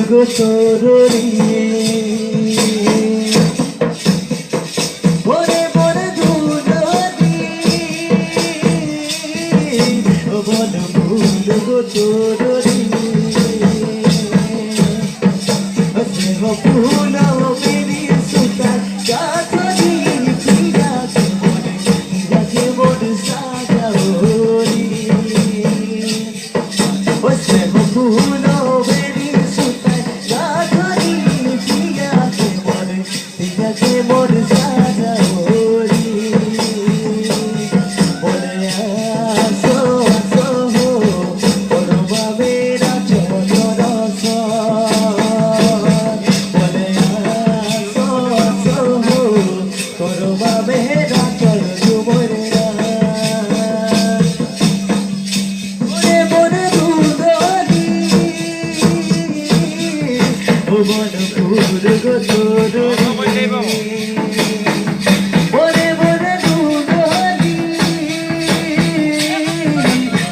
গো তরুণী ওরে বনে দুলনি ও বন ফুল গো তরুণী স্নেহ ফুল মেরি সুতা গাছনি পিয়াকে মনে রাখে বন সাজাওনি ও স্নেহ ফুল মেরি সুতা গাছনি পিয়াকে মনে রাখে বন সাজাওনি বলে আসো আসো করবা মেরা চরস বলে আসো আসো করবা মেরা চর যুবরা ওরে বনে দুলনি ও বন ফুল গো তরুণী ওরে বনে দুলনি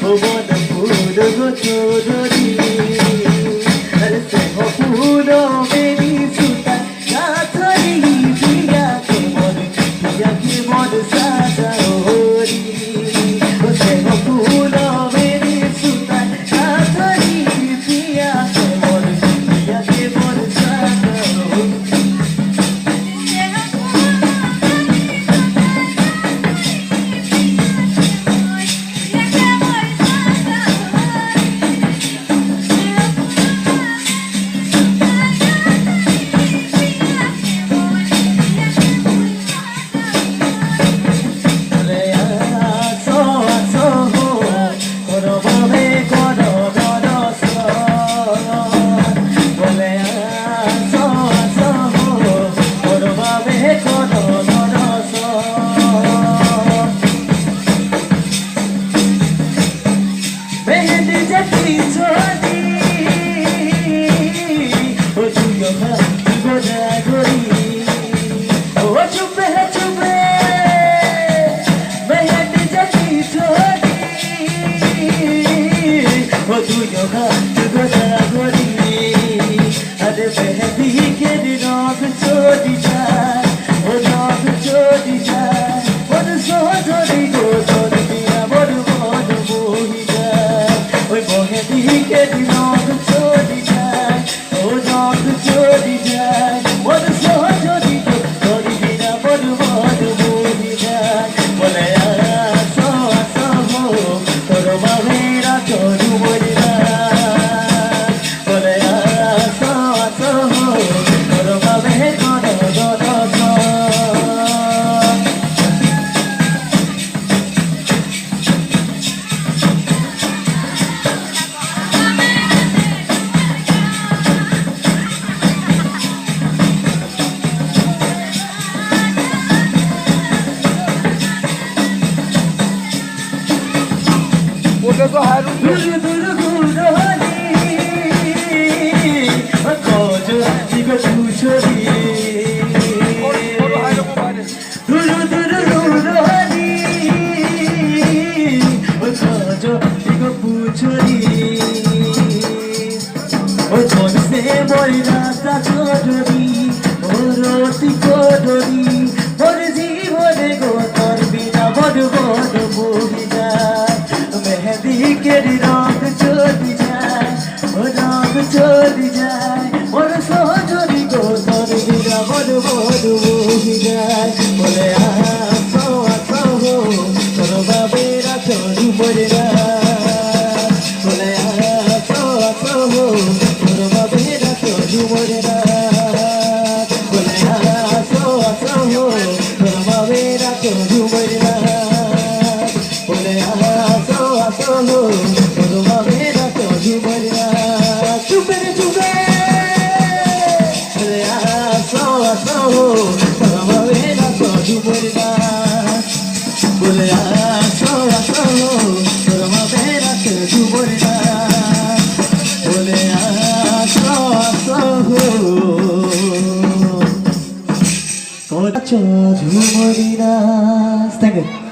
ও বন ফুল গো তরুণী আরে স্নেহ ফুল মেরি সুতা গাছনি পিয়াকে মন সাজাওনি ও স্নেহ ফুল মেরি সুতা গাছনি পিয়াকে মন সাজাওনি বলে আসো আসো করবা মে করস বলে আসো আসো করবা মে করস মেহেদি জাতি ছোটি ও তুইও গোদা গরি ও চুপে চুপে মেহেদি জাতি ছোটি ও তুইও গোদা গরি আরে মেহেদি কে রঙ ছোটি যায় ও রঙ ছোটি যায় ওর সোধরি গো তোর বিনা বড় বড় বহি যায় ওই মেহেদি কে রঙ ছোটি যায় ও রঙ ছোটি যায় ওর সোধরি গো তোর বিনা বড় বড় বহি যায় বলে আসো আসো করবা মেরা চরু মরিনা বলে আসো আসো করবা মে করস बोले तो हारू दूर दूर गुरहनी खोज जीव छुछरी और हारू को मारे दूर दूर गुरहनी खोज जीव छुछरी ओ जोन से मोइरा ता छोड़री ओ रोटी कोडरी मोर जीवने गो तोर बिना बड़ बड़ मोहि যায় মেহেদি কে রঙ চলি যায় ও রঙ চলি যায় মোর সহজরি গো তোর বিনা বড় বড় মোহি যায় বলে আসো আসো করবা মেরা চরু মরিনা বলে আসো আসো করবা মেরা চরু মরিনা বলে আসো আসো করবা মেরা চরু মরিনা বলে আসো আসো করবা মেরা চরু মরিনা চুপে চুপে বলে আসো আসো করবা মেরা চরু মরিনা বলে আসো আসো করবা মেরা চরু মরিনা বলে আসো আসো চরু মরিনা। Thank you.